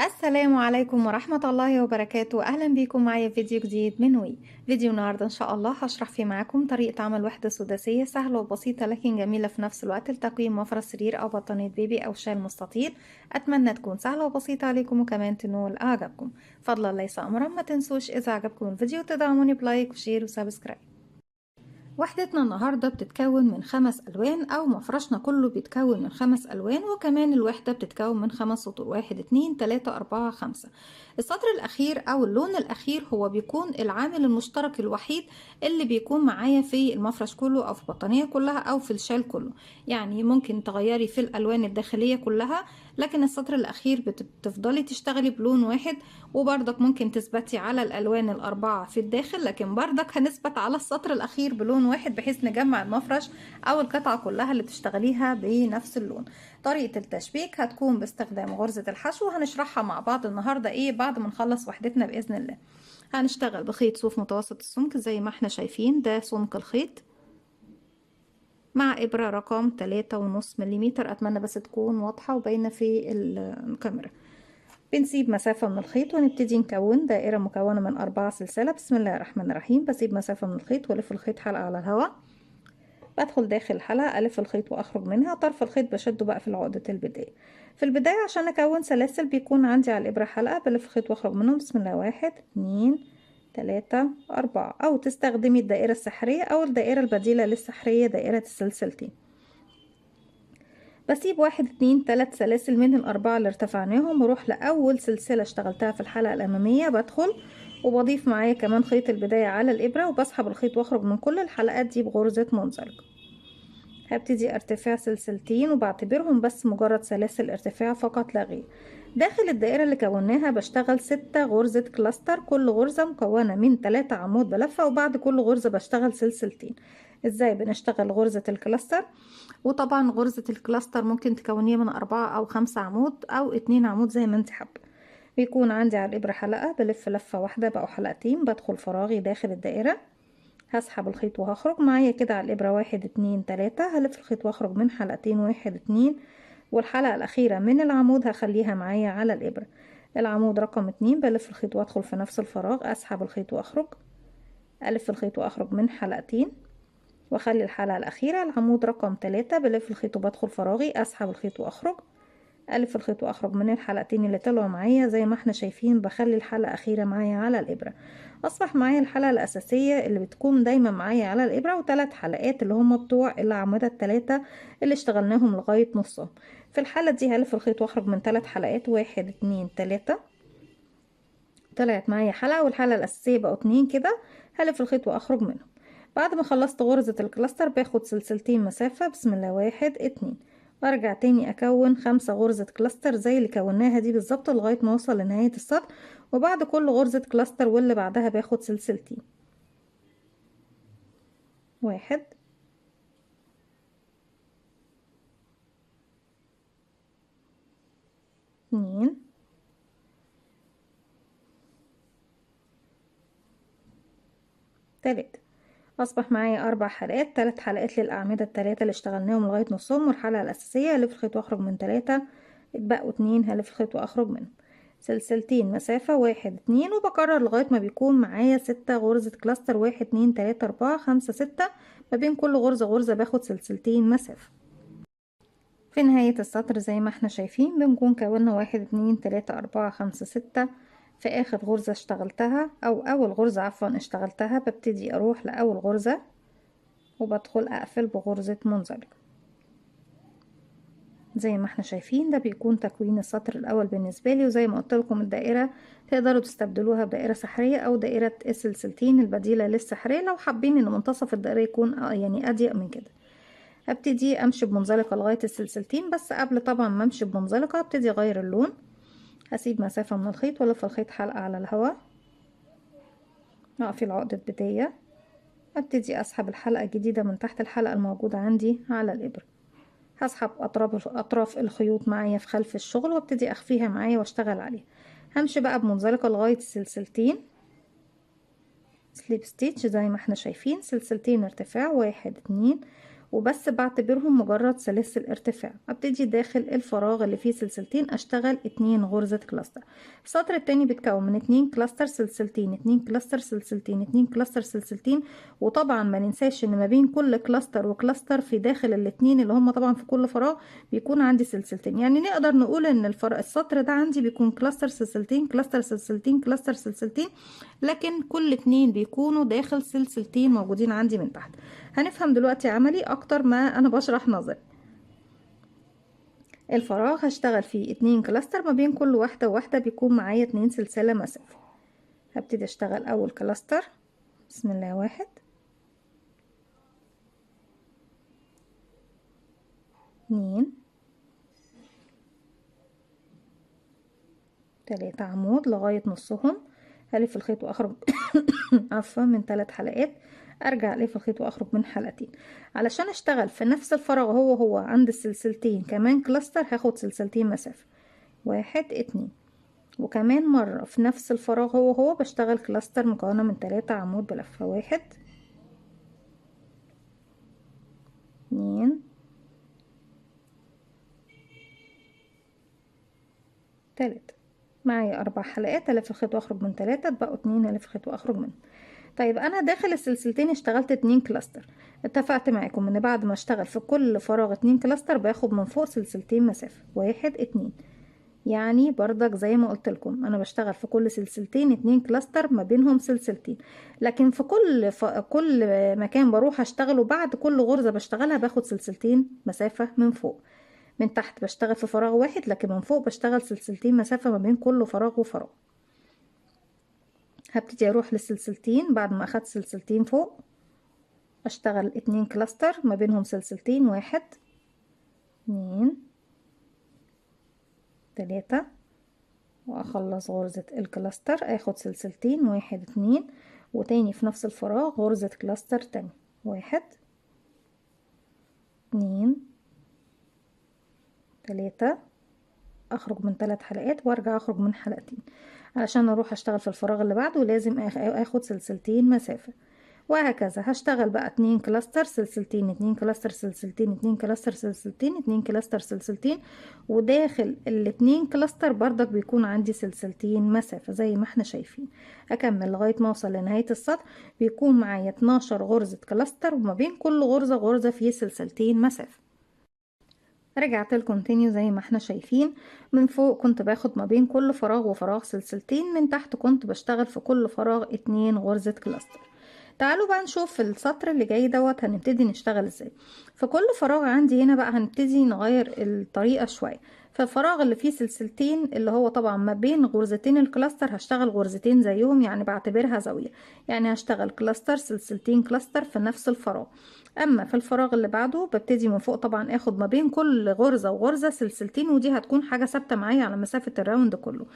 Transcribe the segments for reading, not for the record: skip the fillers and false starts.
السلام عليكم ورحمة الله وبركاته. أهلا بيكم معايا في فيديو جديد من وي. فيديو النهاردة إن شاء الله هشرح فيه معاكم طريقة عمل وحدة سداسية سهلة وبسيطة لكن جميلة في نفس الوقت لتقويم مفرش سرير أو بطانية بيبي أو شال مستطيل. أتمنى تكون سهلة وبسيطة عليكم وكمان تنول إعجابكم. فضلا ليس أمرا، ما تنسوش إذا عجبكم الفيديو تدعموني بلايك وشير وسبسكرايب. وحدتنا النهاردة بتتكون من 5 ألوان، أو مفرشنا كله بيتكون من 5 ألوان، وكمان الوحدة بتتكون من 5 سطور: 1 2 3 4 5. السطر الأخير أو اللون الأخير هو بيكون العامل المشترك الوحيد اللي بيكون معايا في المفرش كله أو في البطانية كلها أو في الشال كله. يعني ممكن تغيري في الألوان الداخلية كلها، لكن السطر الأخير بتفضلي تشتغلي بلون واحد. وبرضك ممكن تثبتي على الألوان الأربعة في الداخل، لكن برضك هنثبت على السطر الأخير بلون واحد بحيث نجمع المفرش أو القطعة كلها اللي بتشتغليها بنفس اللون. طريقة التشبيك هتكون باستخدام غرزة الحشو، هنشرحها مع بعض النهاردة بعد ما نخلص وحدتنا بإذن الله. هنشتغل بخيط صوف متوسط السمك زي ما احنا شايفين، ده سمك الخيط، مع إبرة رقم 3.5 ملم. أتمنى بس تكون واضحة وباينة في الكاميرا. بنسيب مسافة من الخيط ونبتدي نكون دائرة مكونة من 4 سلسلة. بسم الله الرحمن الرحيم. بسيب مسافة من الخيط والف الخيط حلقة على الهواء، بدخل داخل الحلقة ألف الخيط وأخرج منها. طرف الخيط بشده بقى في العقدة البداية. في البداية عشان أكون سلاسل بيكون عندي على الإبرة حلقة، بلف الخيط وأخرج منهم. بسم الله، 1 2 3 4. أو تستخدمي الدائرة السحرية أو الدائرة البديلة للسحرية، دائرة السلسلتين. بسيب 1 2 3 سلاسل من الأربعة اللي ارتفعناهم، واروح لأول سلسلة اشتغلتها في الحلقة الأمامية، بدخل وبضيف معايا كمان خيط البداية على الإبرة وبسحب الخيط واخرج من كل الحلقات دي بغرزة منزلقة. هبتدي ارتفاع سلسلتين وبعتبرهم بس مجرد سلاسل ارتفاع فقط لا غير. داخل الدائرة اللي كوناها بشتغل 6 غرزة كلاستر، كل غرزة مكونة من 3 عمود بلفة، وبعد كل غرزة بشتغل سلسلتين. ازاي بنشتغل غرزة الكلاستر؟ وطبعا غرزة الكلاستر ممكن تكونيها من 4 أو 5 عمود أو 2 عمود زي ما انت حابة. بيكون عندي على الإبرة حلقة، بلف لفة واحدة بقوا حلقتين، بدخل فراغي داخل الدائرة، هسحب الخيط وهخرج معايا كده على الإبرة 1 2 3. هلف الخيط واخرج من حلقتين 1 2، والحلقة الأخيرة من العمود هخليها معايا على الإبرة. العمود رقم 2 بلف الخيط وادخل في نفس الفراغ، أسحب الخيط وأخرج، ألف الخيط وأخرج من حلقتين، واخلي الحلقة الأخيرة العمود رقم 3، بلف الخيط وبدخل فراغي، أسحب الخيط وأخرج، ألف الخيط وأخرج من الحلقتين اللي طلعوا معايا زي ما احنا شايفين. بخلي الحلقة الأخيرة معايا على الإبرة. أصبح معايا الحلقة الأساسية اللي بتكون دايما معايا على الإبرة، و3 حلقات اللي هم بتوع الأعمدة التلاتة اللي اشتغلناهم لغاية نصهم. في الحالة دي هلف الخيط وأخرج من 3 حلقات، 1 2 3. طلعت معايا حلقة والحلقة الأساسية بقوا 2 كده. هلف الخيط وأخرج منهم. بعد ما خلصت غرزة الكلاستر باخد سلسلتين مسافة. بسم الله، 1 2. وارجع تاني اكون 5 غرزة كلاستر زي اللي كوناها دي بالظبط لغاية ما اوصل لنهاية السطر. وبعد كل غرزة كلاستر واللي بعدها باخد سلسلتين: 1 2 3. اصبح معايا 4 حلقات، 3 حلقات للاعمدة التلاتة اللي اشتغلناهم لغاية نصهم، والحلقة الاساسية هلف الخيط واخرج من 3، اتبقوا 2 هلف الخيط واخرج منهم. سلسلتين مسافة، 1 2، وبكرر لغاية ما بيكون معايا 6 غرزة كلاستر: 1 2 3 4 5 6. ما بين كل غرزة غرزة باخد سلسلتين مسافة. في نهاية السطر زي ما احنا شايفين بنكون كونا 1 2 3 4 5 6. في آخر غرزة اشتغلتها أو أول غرزة عفوا اشتغلتها، ببتدي أروح لأول غرزة وبدخل أقفل بغرزة منزلقة زي ما احنا شايفين. ده بيكون تكوين السطر الأول بالنسبة لي. وزي ما قلت لكم الدائرة تقدروا تستبدلوها بدائرة سحرية أو دائرة السلسلتين البديلة للسحرية لو حابين إن منتصف الدائرة يكون يعني أضيق من كده. هبتدي امشي بمنزلقة لغاية السلسلتين، بس قبل طبعا ما امشي بمنزلقة هبتدي اغير اللون. هسيب مسافة من الخيط والف الخيط حلقة على الهواء، اقفل عقدة بداية، ابتدي اسحب الحلقة الجديدة من تحت الحلقة الموجودة عندي على الابرة. هسحب اطراف الخيوط معايا في خلف الشغل وابتدي اخفيها معايا واشتغل عليها. همشي بقى بمنزلقة لغاية السلسلتين سليب ستيتش زي ما احنا شايفين، سلسلتين ارتفاع، 1 2. وبس بعتبرهم مجرد سلاسل ارتفاع. ابتدي داخل الفراغ اللي فيه سلسلتين اشتغل 2 غرزة كلاستر. السطر التاني بيتكون من 2 كلاستر سلسلتين، 2 كلاستر سلسلتين، 2 كلاستر سلسلتين. وطبعا ما ننساش ان ما بين كل كلاستر وكلاستر في داخل الاتنين اللي هم طبعا في كل فراغ بيكون عندي سلسلتين. يعني نقدر نقول ان السطر ده عندي بيكون كلاستر سلسلتين كلاستر سلسلتين كلاستر سلسلتين، لكن كل اتنين بيكونوا داخل سلسلتين موجودين عندي من تحت. هنفهم دلوقتي عملي اكتر ما انا بشرح نظري. الفراغ هشتغل فيه 2 كلاستر، ما بين كل واحدة وواحدة بيكون معايا 2 سلسلة مسافة. هبتدي اشتغل اول كلاستر، بسم الله، 1 2 3 عمود لغاية نصهم، هلف الخيط واخرج عفوا من 3 حلقات، ارجع الف الخيط واخرج من حلقتين. علشان اشتغل في نفس الفراغ هو عند السلسلتين كمان كلاستر هاخد سلسلتين مسافة، 1 2. وكمان مرة في نفس الفراغ هو بشتغل كلاستر مكونة من 3 عمود بلفة، 1 2 3. معايا 4 حلقات، الف الخيط واخرج من 3، اتبقوا 2 الف الخيط واخرج منهم. طيب انا داخل السلسلتين اشتغلت 2 كلاستر. اتفقت معاكم ان بعد ما اشتغل في كل فراغ 2 كلاستر باخد من فوق سلسلتين مسافة، 1 2. يعني برضك زي ما قلت لكم انا بشتغل في كل سلسلتين 2 كلاستر ما بينهم سلسلتين، لكن في كل مكان بروح اشتغله بعد كل غرزة بشتغلها باخد سلسلتين مسافة من فوق. من تحت بشتغل في فراغ واحد، لكن من فوق بشتغل سلسلتين مسافة ما بين كل فراغ وفراغ. هبتدي اروح للسلسلتين بعد ما اخدت سلسلتين فوق، اشتغل 2 كلاستر ما بينهم سلسلتين، 1 2 3. واخلص غرزة الكلاستر اخد سلسلتين، 1 2. وتاني في نفس الفراغ غرزة كلاستر تاني، 1 2 3. اخرج من 3 حلقات وارجع اخرج من حلقتين. علشان اروح اشتغل في الفراغ اللي بعده لازم اخد سلسلتين مسافة. وهكذا هشتغل بقى 2 كلاستر سلسلتين، 2 كلاستر سلسلتين، 2 كلاستر سلسلتين، 2 كلاستر سلسلتين. وداخل الاتنين كلاستر برضك بيكون عندي سلسلتين مسافة زي ما احنا شايفين. اكمل لغاية ما اوصل لنهاية السطر، بيكون معايا 12 غرزة كلاستر وما بين كل غرزة فيه سلسلتين مسافة. رجعت لكم تاني زي ما احنا شايفين. من فوق كنت باخد ما بين كل فراغ وفراغ سلسلتين، من تحت كنت بشتغل في كل فراغ 2 غرزة كلاستر. تعالوا بقى نشوف في السطر اللي جاي هنبتدي نشتغل ازاي. في كل فراغ عندي هنا بقى هنبتدي نغير الطريقة شوية. في الفراغ اللي فيه سلسلتين اللي هو طبعا ما بين غرزتين الكلاستر هشتغل غرزتين زيهم، يعني بعتبرها زاوية. يعني هشتغل كلاستر سلسلتين كلاستر في نفس الفراغ. اما في الفراغ اللي بعده ببتدي من فوق طبعا اخد ما بين كل غرزة وغرزة سلسلتين، ودي هتكون حاجة ثابتة معايا على مسافة الراوند كله.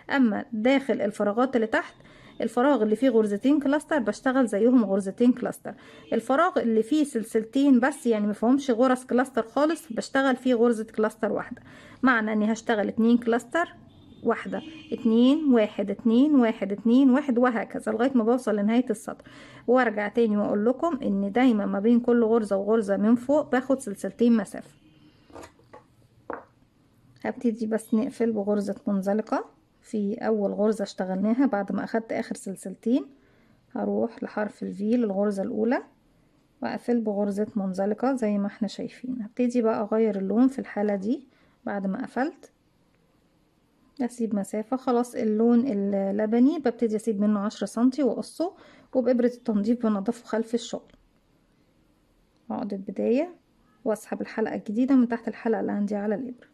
اما داخل الفراغات اللي تحت، الفراغ اللي فيه غرزتين كلاستر بشتغل زيهم غرزتين كلاستر. الفراغ اللي فيه سلسلتين بس يعني مفهومش غرز كلاستر خالص بشتغل فيه غرزة كلاستر واحدة. معنى اني هشتغل 2 كلاستر، 1 2 1 2 1 2 1 وهكذا لغاية ما بوصل لنهاية السطر. وارجع تاني واقول لكم ان دايما ما بين كل غرزة وغرزة من فوق باخد سلسلتين مسافة. هبتدي بس نقفل بغرزة منزلقة في اول غرزة اشتغلناها. بعد ما اخدت اخر سلسلتين هروح لحرف الفي للغرزة الاولى واقفل بغرزة منزلقة زي ما احنا شايفين. هبتدي بقى اغير اللون في الحالة دي. بعد ما قفلت اسيب مسافة، خلاص اللون اللبني ببتدي اسيب منه 10 سنتي واقصه، وبإبرة التنظيف بنضفه خلف الشغل. عقدة بداية واسحب الحلقة الجديدة من تحت الحلقة اللي عندي على الإبرة.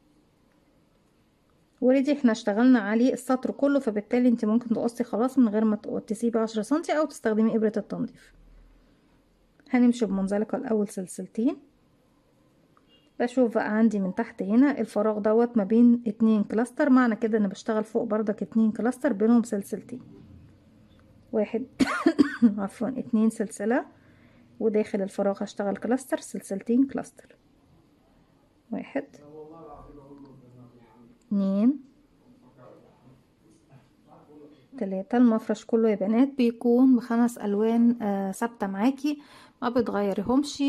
وريدي احنا اشتغلنا عليه السطر كله، فبالتالي انت ممكن تقصي خلاص من غير ما تسيبي 10 سنتي او تستخدمي إبرة التنظيف. هنمشي بمنزلقة الاول سلسلتين. بشوف بقى عندي من تحت هنا الفراغ ما بين 2 كلاستر، معنى كده ان بشتغل فوق بردك 2 كلاستر بينهم سلسلتين، 1 عفوا 2 سلسلة. وداخل الفراغ هشتغل كلاستر سلسلتين كلاستر، 1 2 3. المفرش كله يا بنات بيكون ب5 ألوان ثابتة معاكي، ما بتغيريهمش.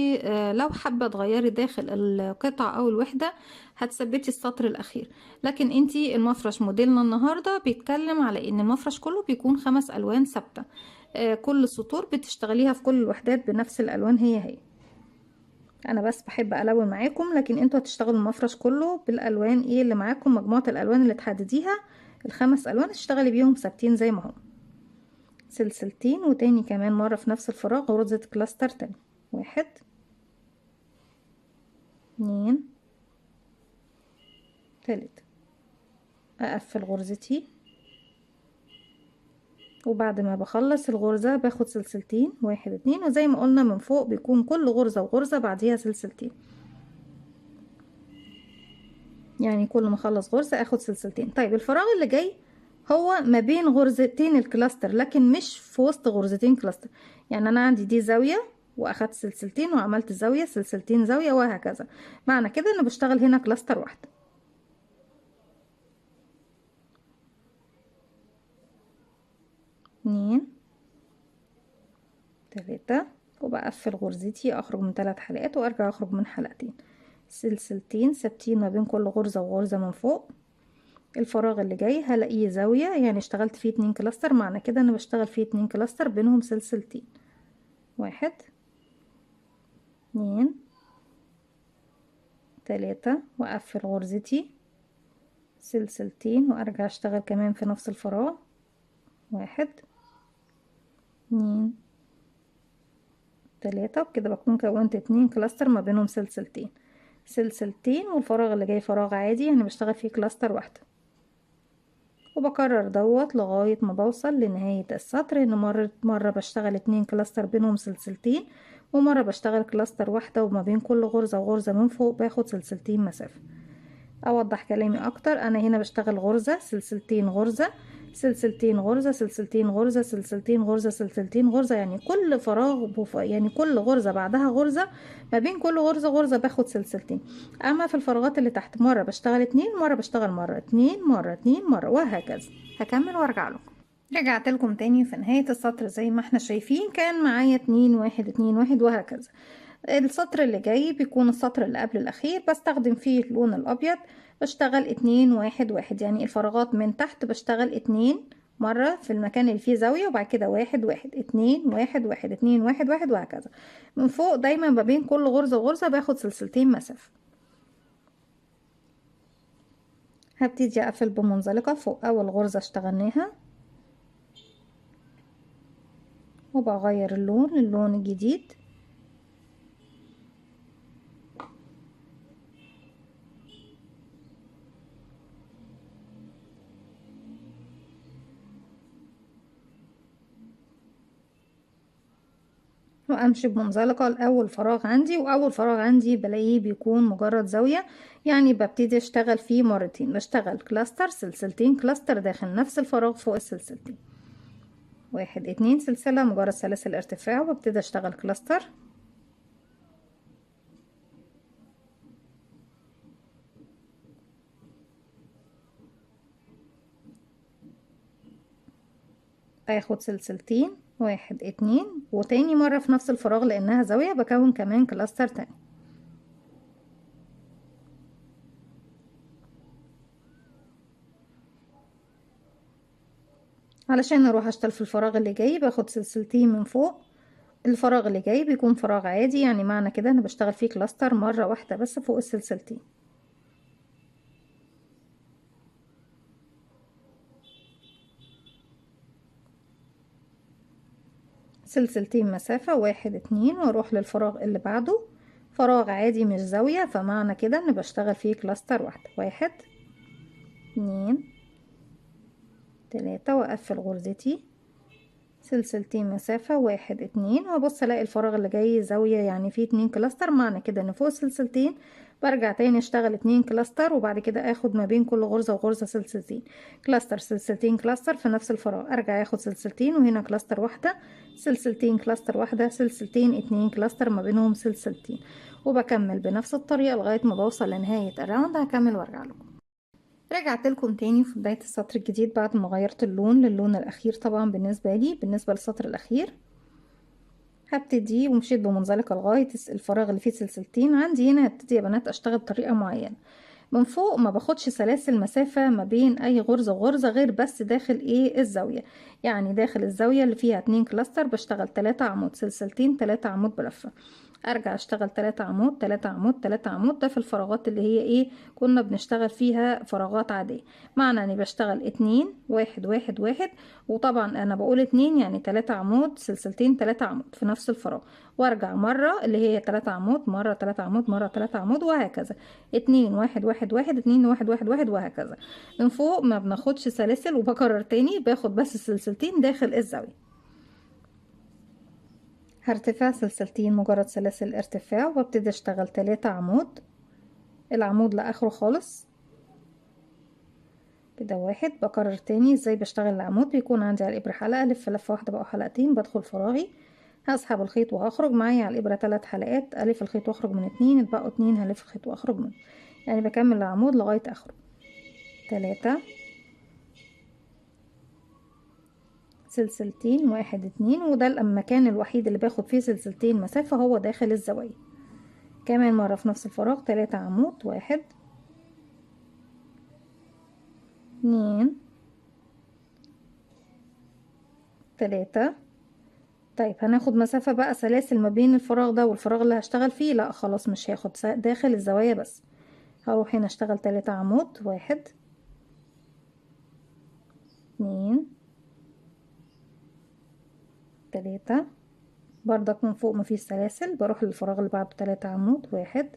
لو حابة تغيري داخل القطعة أو الوحدة هتثبتي السطر الأخير، لكن انتي المفرش موديلنا النهاردة بيتكلم على ان المفرش كله بيكون 5 ألوان ثابتة. كل السطور بتشتغليها في كل الوحدات بنفس الألوان هي. انا بس بحب الون معاكم، لكن انتوا هتشتغلوا المفرش كله بالالوان ايه اللي معاكم، مجموعة الالوان اللي تحدديها. ال5 ألوان تشتغلي بيهم ثابتين زي ما هم. سلسلتين وتاني كمان مرة في نفس الفراغ غرزة كلاستر تاني. 1 2 3. اقفل غرزتي، وبعد ما بخلص الغرزة باخد سلسلتين 1 2، وزي ما قلنا من فوق بيكون كل غرزة وغرزة بعديها سلسلتين، يعني كل ما اخلص غرزة اخد سلسلتين. طيب الفراغ اللي جاي هو ما بين غرزتين الكلاستر، لكن مش في وسط غرزتين كلاستر. يعني انا عندي دي زاوية واخدت سلسلتين وعملت زاوية سلسلتين زاوية وهكذا، معنى كده ان بشتغل هنا كلاستر واحدة. 2 3. وبقفل غرزتي، اخرج من 3 حلقات وارجع اخرج من حلقتين، سلسلتين ثابتين ما بين كل غرزة وغرزة من فوق. الفراغ اللي جاي هلاقيه زاوية، يعني اشتغلت فيه 2 كلاستر، معنى كده انا بشتغل فيه 2 كلاستر بينهم سلسلتين. 1 2 3. واقفل غرزتي سلسلتين وارجع اشتغل كمان في نفس الفراغ. 1 2 3. وبكده بكون كونت 2 كلاستر ما بينهم سلسلتين سلسلتين، والفراغ اللي جاي فراغ عادي يعني بشتغل فيه كلاستر واحدة. وبكرر دوت لغاية ما بوصل لنهاية السطر، ان مرة بشتغل 2 كلاستر بينهم سلسلتين، ومرة بشتغل كلاستر واحدة، وما بين كل غرزة وغرزة من فوق باخد سلسلتين مسافة. اوضح كلامي اكتر، انا هنا بشتغل غرزة سلسلتين غرزة سلسلتين غرزة سلسلتين غرزة سلسلتين غرزة سلسلتين غرزة، يعني كل فراغ يعني كل غرزة بعدها غرزة، ما بين كل غرزة غرزة باخد سلسلتين. اما في الفراغات اللي تحت مرة بشتغل 2، مرة بشتغل مرة 2، مرة 2، مرة، وهكذا. هكمل وارجع لكم. رجعت لكم تاني في نهاية السطر، زي ما احنا شايفين كان معايا 2 1 2 1 وهكذا. السطر اللي جاي بيكون السطر اللي قبل الأخير، بستخدم فيه اللون الأبيض، بشتغل 2 1 1، يعني الفراغات من تحت بشتغل 2 مرة في المكان اللي فيه زاوية، وبعد كده 1 1 2 1 1 2 1 1 وهكذا. من فوق دايما ما بين كل غرزة وغرزة باخد سلسلتين مسافة. هبتدي أقفل بمنزلقة فوق أول غرزة اشتغلناها، وبغير اللون الجديد. وامشي بمنزلقة لاول فراغ عندي، واول فراغ عندي بلاقيه بيكون مجرد زاوية، يعني ببتدي اشتغل فيه مرتين، بشتغل كلاستر سلسلتين كلاستر داخل نفس الفراغ فوق السلسلتين. 1 2 سلسلة مجرد سلاسل ارتفاع، وببتدي اشتغل كلاستر. اخد سلسلتين 1 2، وتاني مرة في نفس الفراغ لانها زاوية بكون كمان كلاستر تاني. علشان اروح اشتغل في الفراغ اللي جاي باخد سلسلتين من فوق. الفراغ اللي جاي بيكون فراغ عادي، يعني معنى كده انا بشتغل فيه كلاستر مرة واحدة بس فوق السلسلتين. سلسلتين مسافة 1 2، واروح للفراغ اللي بعده، فراغ عادي مش زاوية، فمعنى كده ان بشتغل فيه كلاستر واحدة. 1 2 3، واقفل غرزتي سلسلتين مسافة 1 2، وابص الاقي الفراغ اللي جاي زاوية، يعني فيه 2 كلاستر، معنى كده ان فوق السلسلتين برجع تاني اشتغل 2 كلاستر، وبعد كده اخد ما بين كل غرزة وغرزة سلسلتين كلاستر سلسلتين كلاستر في نفس الفراغ، ارجع اخد سلسلتين وهنا كلاستر واحدة سلسلتين كلاستر واحدة سلسلتين 2 كلاستر ما بينهم سلسلتين، وبكمل بنفس الطريقة لغاية ما بوصل لنهاية الراوند. هكمل وارجع لكم. رجعت لكم تاني في بداية السطر الجديد بعد ما غيرت اللون للون الأخير. طبعا بالنسبة للسطر الأخير هبتدي ومشيت بمنزلقة لغاية الفراغ اللي فيه سلسلتين عندي هنا. هبتدي يا بنات أشتغل بطريقة معينة. من فوق ما باخدش سلاسل مسافة ما بين أي غرزة وغرزة غير بس داخل الزاوية. يعني داخل الزاوية اللي فيها 2 كلاستر بشتغل 3 عمود سلسلتين، 3 عمود بلفة، ارجع اشتغل 3 عمود 3 عمود 3 عمود. ده في الفراغات اللي هي كنا بنشتغل فيها فراغات عادية. معنى اني بشتغل 2 1 1 1. وطبعا انا بقول 2 يعني 3 عمود سلسلتين 3 عمود في نفس الفراغ، وارجع مرة اللي هي 3 عمود، مرة 3 عمود، مرة 3 عمود، وهكذا. 2 1 1 1 2 1 1 1 وهكذا. من فوق ما بناخدش سلاسل، وبكرر تاني باخد بس سلسلتين داخل الزاوية. هرتفع سلسلتين مجرد سلاسل ارتفاع، وابتدي اشتغل 3 عمود، العمود لاخره خالص كده واحد. بكرر تاني ازاي بشتغل العمود. بيكون عندي على الابره حلقه، الف لفه واحده بقى حلقتين، بدخل فراغي، هسحب الخيط وهخرج معايا على الابره 3 حلقات، الف الخيط واخرج من 2، اتبقوا 2 هلف الخيط واخرج منه. يعني بكمل العمود لغايه اخره 3 سلسلتين 1 2. وده المكان الوحيد اللي باخد فيه سلسلتين مسافه هو داخل الزوايا. كمان مره في نفس الفراغ 3 عمود 1 2 3. طيب هناخد مسافة بقى سلاسل ما بين الفراغ ده والفراغ اللي هشتغل فيه؟ لا خلاص مش هاخد داخل الزوايا بس. هروح هنا اشتغل 3 عمود 1 2 3. بردك من فوق مفيش سلاسل، بروح للفراغ اللي بعده 3 عمود 1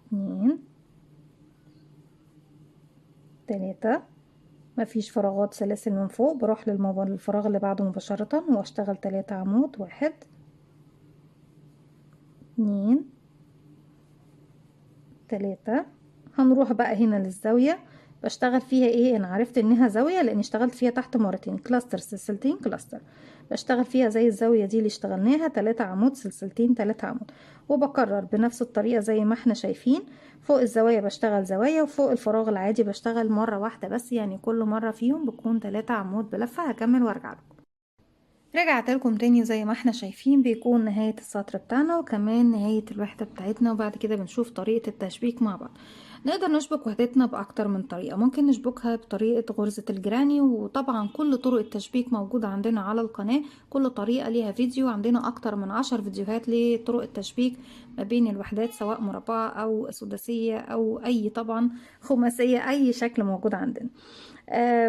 2 3. مفيش فراغات سلاسل من فوق، بروح للفراغ اللي بعده مباشرة واشتغل 3 عمود 1 2 3. هنروح بقى هنا للزاوية بشتغل فيها انا عرفت انها زاوية لاني اشتغلت فيها تحت مرتين كلاستر سلسلتين كلاستر. بشتغل فيها زي الزاوية دي اللي اشتغلناها 3 عمود سلسلتين 3 عمود. وبكرر بنفس الطريقة زي ما احنا شايفين. فوق الزوايا بشتغل زوايا، وفوق الفراغ العادي بشتغل مرة واحدة بس، يعني كل مرة فيهم بتكون 3 عمود بلفة. هكمل وارجع لكم. رجعت لكم تاني زي ما احنا شايفين بيكون نهاية السطر بتاعنا وكمان نهاية الوحدة بتاعتنا. وبعد كده بنشوف طريقة التشبيك مع بعض. نقدر نشبك وحدتنا بأكتر من طريقة. ممكن نشبكها بطريقة غرزة الجراني، وطبعا كل طرق التشبيك موجودة عندنا على القناة. كل طريقة ليها فيديو، عندنا أكتر من 10 فيديوهات لطرق التشبيك ما بين الوحدات، سواء مربعة أو سداسية أو أي طبعا خماسية، أي شكل موجود عندنا.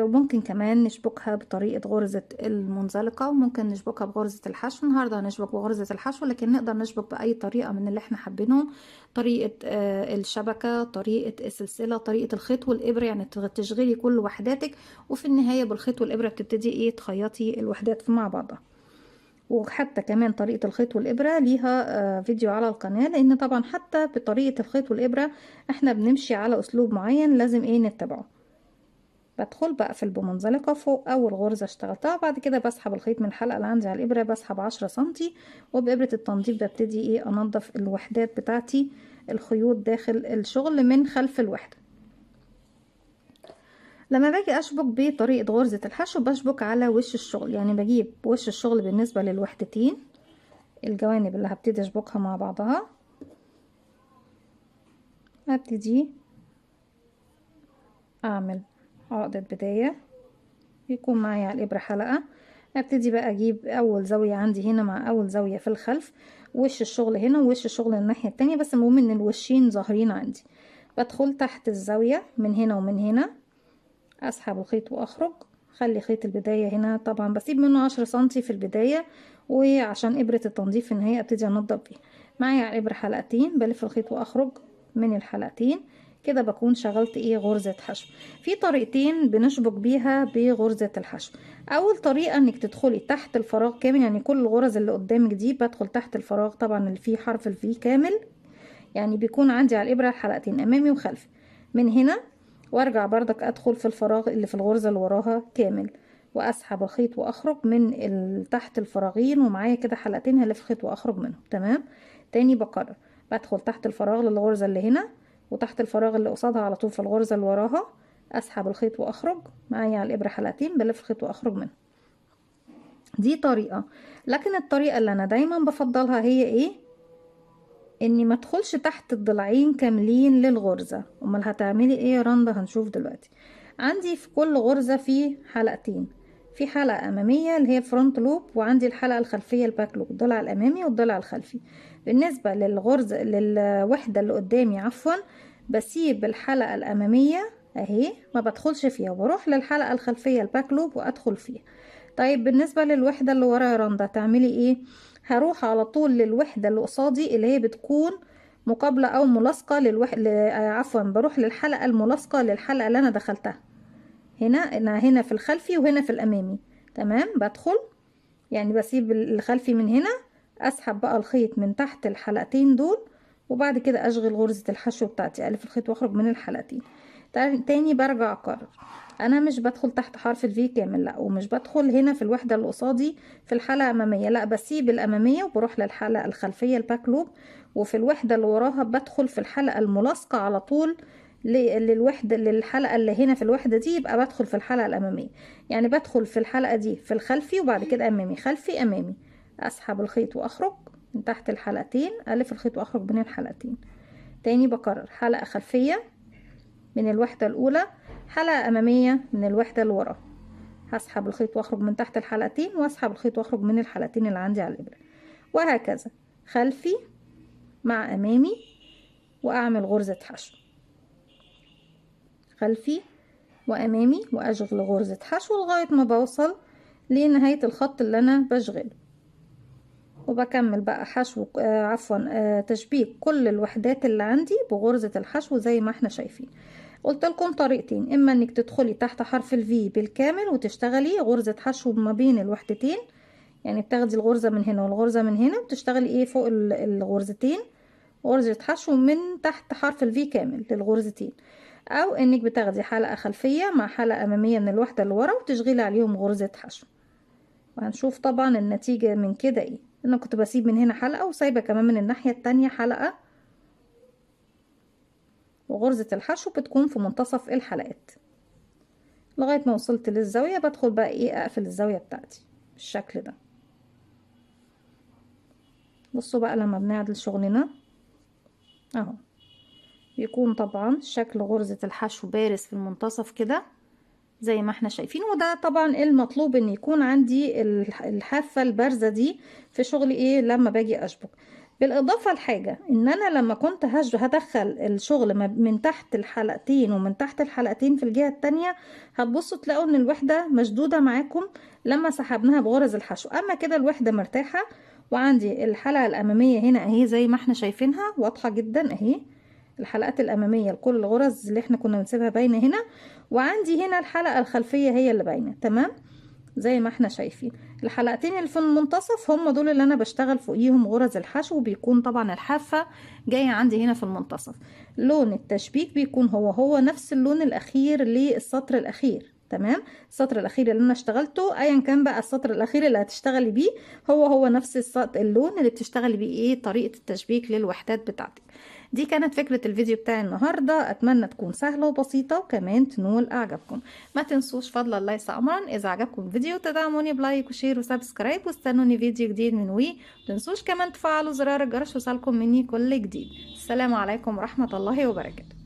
وممكن كمان نشبكها بطريقة غرزة المنزلقة، وممكن نشبكها بغرزة الحشو. النهاردة هنشبك بغرزة الحشو، لكن نقدر نشبك بأي طريقة من اللي احنا حابينهم. طريقة الشبكة، طريقة السلسلة، طريقة الخيط والإبرة، يعني تشغلي كل وحداتك، وفي النهاية بالخيط والإبرة بتبتدي تخيطي الوحدات مع بعضها. وحتى كمان طريقة الخيط والإبرة ليها فيديو على القناة، لأن طبعا حتى بطريقة الخيط والإبرة احنا بنمشي على أسلوب معين لازم نتبعه. بدخل بقفل بمنزلقة فوق أول غرزة اشتغلتها، بعد كده بسحب الخيط من الحلقة اللي عندي على الإبرة، بسحب 10 سنتي، وبإبرة التنظيف ببتدي أنظف الوحدات بتاعتي، الخيوط داخل الشغل من خلف الوحدة. لما باجي أشبك بطريقة غرزة الحشو بشبك على وش الشغل، يعني بجيب وش الشغل بالنسبة للوحدتين، الجوانب اللي هبتدي أشبكها مع بعضها. هبتدي أعمل عقدة بداية، يكون معايا على الإبرة حلقة. ابتدي بقى اجيب اول زاوية عندي هنا مع اول زاوية في الخلف، وش الشغل هنا ووش الشغل الناحية التانية، بس المهم ان الوشين ظاهرين عندي. بدخل تحت الزاوية من هنا ومن هنا، اسحب الخيط واخرج. خلي خيط البداية هنا طبعا بسيب منه 10 سنتي في البداية، وعشان ابرة التنظيف في النهاية ابتدي انضف بيها. معايا على الابرة حلقتين، بلف الخيط واخرج من الحلقتين. كده بكون شغلت غرزة حشو. في طريقتين بنشبك بيها بغرزة الحشو. اول طريقة انك تدخلي تحت الفراغ كامل، يعني كل الغرز اللي قدامك دي بدخل تحت الفراغ طبعا اللي فيه حرف الفي كامل، يعني بيكون عندي على الابرة حلقتين امامي وخلفي من هنا، وارجع بردك ادخل في الفراغ اللي في الغرزة اللي وراها كامل، واسحب الخيط واخرج من تحت الفراغين، ومعايا كده حلقتين هلف الخيط واخرج منهم. تمام. تاني بكرر، بدخل تحت الفراغ للغرزة اللي هنا، وتحت الفراغ اللي قصادها على طول في الغرزة اللي وراها اسحب الخيط واخرج. معايا على الابرة حلقتين بلف الخيط واخرج منها. دي طريقة. لكن الطريقة اللي انا دايما بفضلها هي ايه؟ اني ما ادخلش تحت الضلعين كاملين للغرزة. امال هتعملي ايه يا رندا؟ هنشوف دلوقتي. عندي في كل غرزة في حلقتين، في حلقة امامية اللي هي الفرونت لوب، وعندي الحلقة الخلفية الباك لوب، الضلع الامامي والضلع الخلفي. بالنسبة للغرزة للوحدة اللي قدامي عفوا، بسيب الحلقة الامامية اهي ما بدخلش فيها، وبروح للحلقة الخلفية الباك لوب وادخل فيها. طيب بالنسبة للوحدة اللي ورا يا رندا تعملي ايه؟ هروح على طول للوحدة اللي قصادي اللي هي بتكون مقابلة او ملاصقة عفوا بروح للحلقة الملاصقة للحلقة اللي انا دخلتها. هنا في الخلفي وهنا في الامامي. تمام، بدخل يعني بسيب الخلفي من هنا، اسحب بقى الخيط من تحت الحلقتين دول، وبعد كده اشغل غرزة الحشو بتاعتي، الف الخيط واخرج من الحلقتين. تاني برجع اكرر، انا مش بدخل تحت حرف الفي كامل، لا، ومش بدخل هنا في الوحدة اللي قصادي في الحلقة الامامية، لا، بسيب الامامية وبروح للحلقة الخلفية الباك لوب، وفي الوحدة اللي وراها بدخل في الحلقة الملاصقة على طول للحلقة اللي هنا في الوحدة دي، يبقى بدخل في الحلقة الامامية. يعني بدخل في الحلقة دي في الخلفي، وبعد كده امامي خلفي امامي، اسحب الخيط واخرج من تحت الحلقتين، الف الخيط واخرج بين الحلقتين. تاني بكرر، حلقة خلفية من الوحدة الاولى، حلقة امامية من الوحدة اللي ورا، هسحب الخيط واخرج من تحت الحلقتين، واسحب الخيط واخرج من الحلقتين اللي عندي على الابرة، وهكذا خلفي مع امامي، واعمل غرزة حشو خلفي وامامي، واشغل غرزة حشو لغاية ما بوصل لنهاية الخط اللي انا بشغله، وبكمل بقى حشو تشبيك كل الوحدات اللي عندي بغرزة الحشو زي ما احنا شايفين. قلت لكم طريقتين، اما انك تدخلي تحت حرف الفي بالكامل وتشتغلي غرزة حشو ما بين الوحدتين، يعني بتاخدي الغرزة من هنا والغرزة من هنا وتشتغلي ايه فوق الغرزتين غرزة حشو من تحت حرف الفي كامل للغرزتين، او انك بتاخدي حلقة خلفية مع حلقة امامية من الوحدة اللي ورا وتشغلي عليهم غرزة حشو. وهنشوف طبعا النتيجة من كده ايه. انا كنت بسيب من هنا حلقة وسايبة كمان من الناحية التانية حلقة، وغرزة الحشو بتكون في منتصف الحلقات لغاية ما وصلت للزاوية. بدخل بقى ايه اقفل الزاوية بتاعتي بالشكل ده. بصوا بقى لما بنعدل شغلنا اهو، بيكون طبعا شكل غرزة الحشو بارز في المنتصف كده زي ما احنا شايفين. وده طبعا المطلوب ان يكون عندي الحافة البارزة دي في شغل ايه لما باجي اشبك. بالاضافة لحاجة، ان انا لما كنت هدخل الشغل من تحت الحلقتين ومن تحت الحلقتين في الجهة التانية، هتبصوا تلاقوا ان الوحدة مشدودة معاكم لما سحبناها بغرز الحشو. اما كده الوحدة مرتاحة، وعندي الحلقة الامامية هنا اهي زي ما احنا شايفينها واضحة جدا اهي، الحلقات الامامية لكل الغرز اللي احنا كنا بنسيبها باينة هنا، وعندي هنا الحلقة الخلفية هي اللي باينة تمام زي ما احنا شايفين. الحلقتين اللي في المنتصف هم دول اللي انا بشتغل فوقيهم غرز الحشو، بيكون طبعا الحافة جاية عندي هنا في المنتصف. لون التشبيك بيكون هو نفس اللون الاخير للسطر الاخير. تمام، السطر الاخير اللي انا اشتغلته ايا كان بقى السطر الاخير اللي هتشتغلي بيه هو نفس اللون اللي بتشتغلي بيه ايه طريقة التشبيك للوحدات بتاعتك. دي كانت فكرة الفيديو بتاعي النهاردة، اتمنى تكون سهلة وبسيطة وكمان تنول اعجابكم. ما تنسوش فضل الله ليس امرا، اذا عجبكم الفيديو تدعموني بلايك وشير وسبسكرايب، واستنوني فيديو جديد من وي. متنسوش كمان تفعلوا زرار الجرس يوصلكم مني كل جديد. السلام عليكم ورحمة الله وبركاته.